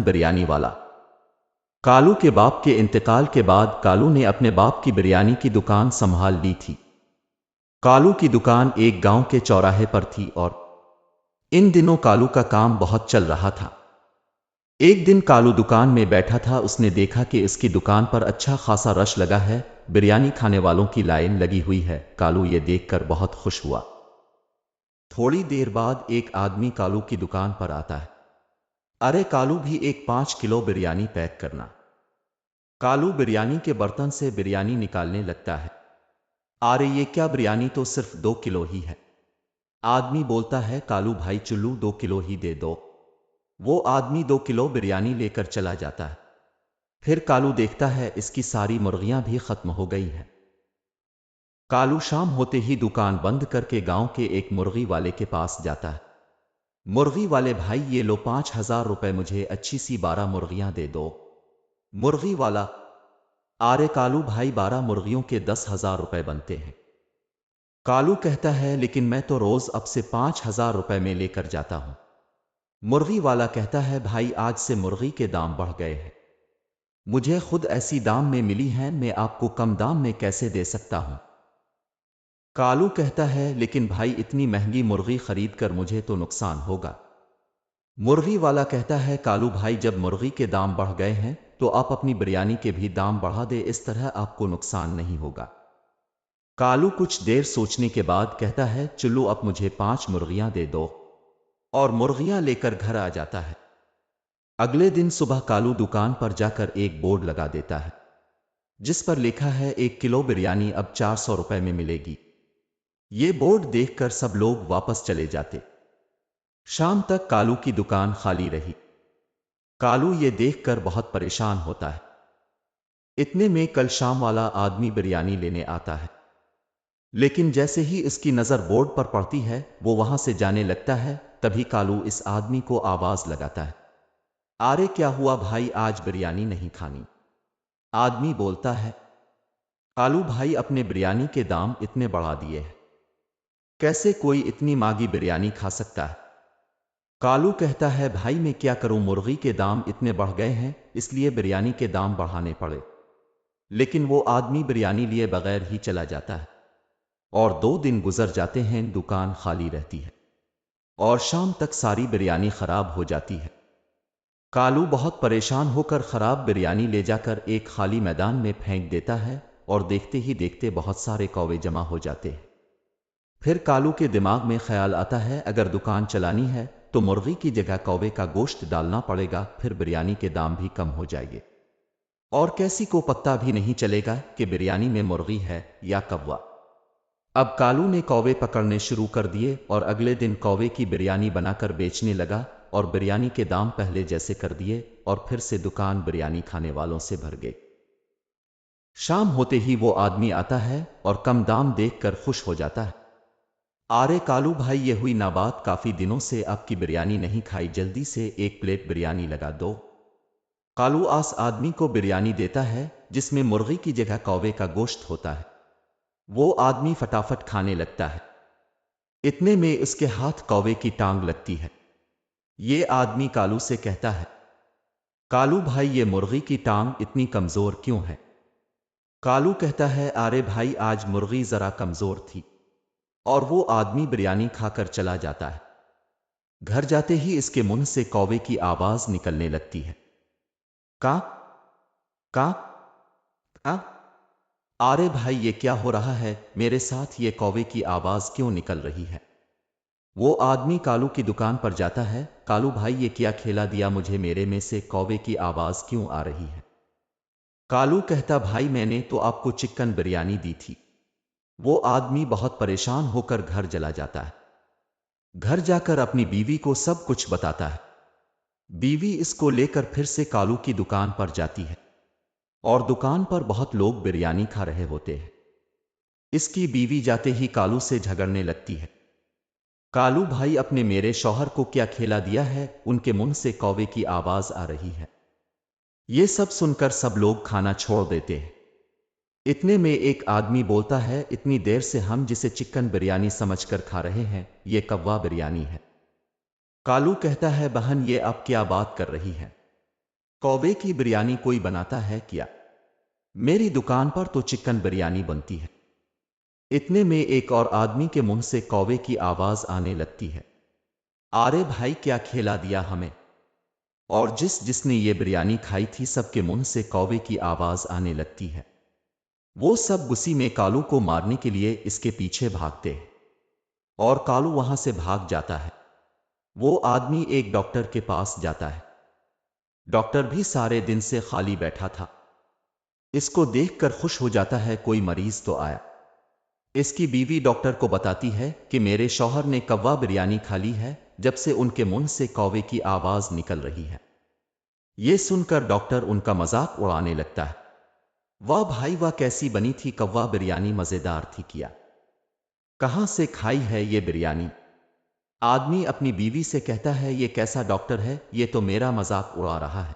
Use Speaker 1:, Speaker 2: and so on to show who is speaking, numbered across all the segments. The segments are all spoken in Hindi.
Speaker 1: बिरयानी वाला। कालू के बाप के इंतकाल के बाद कालू ने अपने बाप की बिरयानी की दुकान संभाल ली थी। कालू की दुकान एक गांव के चौराहे पर थी और इन दिनों कालू का काम बहुत चल रहा था। एक दिन कालू दुकान में बैठा था, उसने देखा कि इसकी दुकान पर अच्छा खासा रश लगा है, बिरयानी खाने वालों की लाइन लगी हुई है। कालू ये देखकर बहुत खुश हुआ। थोड़ी देर बाद एक आदमी कालू की दुकान पर आता है। अरे कालू, भी एक 5 किलो बिरयानी पैक करना। कालू बिरयानी के बर्तन से बिरयानी निकालने लगता है। अरे ये क्या, बिरयानी तो सिर्फ 2 किलो ही है। आदमी बोलता है, कालू भाई चुल्लू 2 किलो ही दे दो। वो आदमी 2 किलो बिरयानी लेकर चला जाता है। फिर कालू देखता है इसकी सारी मुर्गियां भी खत्म हो गई हैं। कालू शाम होते ही दुकान बंद करके गांव के एक मुर्गी वाले के पास जाता है। मुर्गी वाले भाई, ये लो 5,000 रुपए, मुझे अच्छी सी 12 मुर्गियां दे दो। मुर्गी वाला, आरे कालू भाई, 12 मुर्गियों के 10,000 रुपए बनते हैं। कालू कहता है, लेकिन मैं तो रोज अब से 5,000 रुपए में लेकर जाता हूं। मुर्गी वाला कहता है, भाई आज से मुर्गी के दाम बढ़ गए हैं। मुझे खुद ऐसी दाम में मिली हैं, मैं आपको कम दाम में कैसे दे सकता हूं। कालू कहता है, लेकिन भाई इतनी महंगी मुर्गी खरीद कर मुझे तो नुकसान होगा। मुर्गी वाला कहता है, कालू भाई जब मुर्गी के दाम बढ़ गए हैं तो आप अपनी बिरयानी के भी दाम बढ़ा दे, इस तरह आपको नुकसान नहीं होगा। कालू कुछ देर सोचने के बाद कहता है, चलो अब मुझे 5 मुर्गियां दे दो, और मुर्गियां लेकर घर आ जाता है। अगले दिन सुबह कालू दुकान पर जाकर एक बोर्ड लगा देता है जिस पर लिखा है, 1 किलो बिरयानी अब 400 रुपए में मिलेगी। ये बोर्ड देखकर सब लोग वापस चले जाते। शाम तक कालू की दुकान खाली रही। कालू ये देखकर बहुत परेशान होता है। इतने में कल शाम वाला आदमी बिरयानी लेने आता है, लेकिन जैसे ही इसकी नजर बोर्ड पर पड़ती है वो वहां से जाने लगता है। तभी कालू इस आदमी को आवाज लगाता है, अरे क्या हुआ भाई, आज बिरयानी नहीं खानी। आदमी बोलता है, कालू भाई अपने बिरयानी के दाम इतने बढ़ा दिए हैं, कैसे कोई इतनी महंगी बिरयानी खा सकता है। कालू कहता है, भाई मैं क्या करूं, मुर्गी के दाम इतने बढ़ गए हैं इसलिए बिरयानी के दाम बढ़ाने पड़े। लेकिन वो आदमी बिरयानी लिए बगैर ही चला जाता है और 2 दिन गुजर जाते हैं, दुकान खाली रहती है और शाम तक सारी बिरयानी खराब हो जाती है। कालू बहुत परेशान होकर खराब बिरयानी ले जाकर एक खाली मैदान में फेंक देता है और देखते ही देखते बहुत सारे कौवे जमा हो जाते हैं। फिर कालू के दिमाग में ख्याल आता है, अगर दुकान चलानी है तो मुर्गी की जगह कौवे का गोश्त डालना पड़ेगा, फिर बिरयानी के दाम भी कम हो जाएंगे और किसी को पता भी नहीं चलेगा कि बिरयानी में मुर्गी है या कौवा। अब कालू ने कौवे पकड़ने शुरू कर दिए और अगले दिन कौवे की बिरयानी बनाकर बेचने लगा और बिरयानी के दाम पहले जैसे कर दिए और फिर से दुकान बिरयानी खाने वालों से भर गई। शाम होते ही वो आदमी आता है और कम दाम देखकर खुश हो जाता है। आरे कालू भाई, ये हुई ना बात, काफी दिनों से आपकी बिरयानी नहीं खाई, जल्दी से 1 प्लेट बिरयानी लगा दो। कालू आस आदमी को बिरयानी देता है जिसमें मुर्गी की जगह कौवे का गोश्त होता है। वो आदमी फटाफट खाने लगता है। इतने में उसके हाथ कौवे की टांग लगती है। ये आदमी कालू से कहता है, कालू भाई ये मुर्गी की टांग इतनी कमजोर क्यों है। कालू कहता है, अरे भाई आज मुर्गी जरा कमजोर थी। और वो आदमी बिरयानी खाकर चला जाता है। घर जाते ही इसके मुंह से कौवे की आवाज निकलने लगती है, का का का। अरे भाई ये क्या हो रहा है मेरे साथ, ये कौवे की आवाज क्यों निकल रही है। वो आदमी कालू की दुकान पर जाता है, कालू भाई ये क्या खेला दिया मुझे, मेरे में से कौवे की आवाज क्यों आ रही है। कालू कहता, भाई मैंने तो आपको चिकन बिरयानी दी थी। वो आदमी बहुत परेशान होकर घर चला जाता है। घर जाकर अपनी बीवी को सब कुछ बताता है। बीवी इसको लेकर फिर से कालू की दुकान पर जाती है और दुकान पर बहुत लोग बिरयानी खा रहे होते हैं। इसकी बीवी जाते ही कालू से झगड़ने लगती है, कालू भाई अपने मेरे शौहर को क्या खेला दिया है, उनके मुंह से कौवे की आवाज आ रही है। ये सब सुनकर सब लोग खाना छोड़ देते हैं। इतने में एक आदमी बोलता है, इतनी देर से हम जिसे चिकन बिरयानी समझकर खा रहे हैं ये कौवा बिरयानी है। कालू कहता है, बहन ये आप क्या बात कर रही है। कौवे की बिरयानी कोई बनाता है क्या? मेरी दुकान पर तो चिकन बिरयानी बनती है। इतने में एक और आदमी के मुंह से कौवे की आवाज आने लगती है। अरे भाई, क्या खिला दिया हमें। और जिसने ये बिरयानी खाई थी सबके मुंह से कौवे की आवाज आने लगती है। वो सब गुस्से में कालू को मारने के लिए इसके पीछे भागते हैं और कालू वहां से भाग जाता है। वो आदमी एक डॉक्टर के पास जाता है। डॉक्टर भी सारे दिन से खाली बैठा था। इसको देखकर खुश हो जाता है, कोई मरीज तो आया। इसकी बीवी डॉक्टर को बताती है कि मेरे शौहर ने कौवा बिरयानी खा ली है, जब से उनके मुंह से कौवे की आवाज निकल रही है। ये सुनकर डॉक्टर उनका मजाक उड़ाने लगता है। वाह भाई वाह, कैसी बनी थी कौवा बिरयानी, मजेदार थी क्या। कहां से खाई है ये बिरयानी? आदमी अपनी बीवी से कहता है, ये कैसा डॉक्टर है, ये तो मेरा मजाक उड़ा रहा है।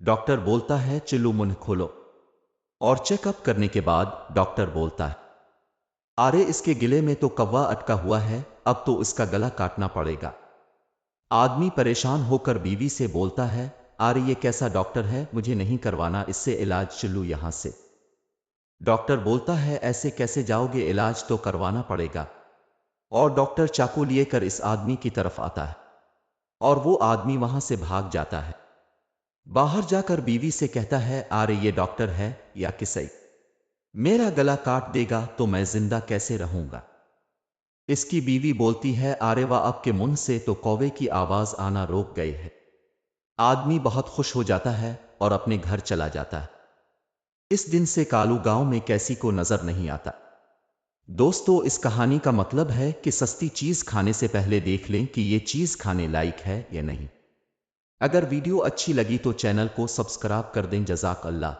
Speaker 1: डॉक्टर बोलता है, चिल्लू मुंह खोलो। और चेकअप करने के बाद डॉक्टर बोलता है, अरे इसके गिले में तो कौवा अटका हुआ है, अब तो इसका गला काटना पड़ेगा। आदमी परेशान होकर बीवी से बोलता है, अरे ये कैसा डॉक्टर है, मुझे नहीं करवाना इससे इलाज, चिल्लू यहां से। डॉक्टर बोलता है, ऐसे कैसे जाओगे, इलाज तो करवाना पड़ेगा। और डॉक्टर चाकू लिए कर इस आदमी की तरफ आता है और वो आदमी वहां से भाग जाता है। बाहर जाकर बीवी से कहता है, अरे ये डॉक्टर है या किसई, मेरा गला काट देगा तो मैं जिंदा कैसे रहूंगा। इसकी बीवी बोलती है, अरे वाह, आपके मुंह से तो कौवे की आवाज आना रोक गई है। आदमी बहुत खुश हो जाता है और अपने घर चला जाता है। इस दिन से कालू गांव में कैसी को नजर नहीं आता। दोस्तों, इस कहानी का मतलब है कि सस्ती चीज खाने से पहले देख लें कि ये चीज खाने लायक है या नहीं। अगर वीडियो अच्छी लगी तो चैनल को सब्सक्राइब कर दें। जज़ाक अल्लाह।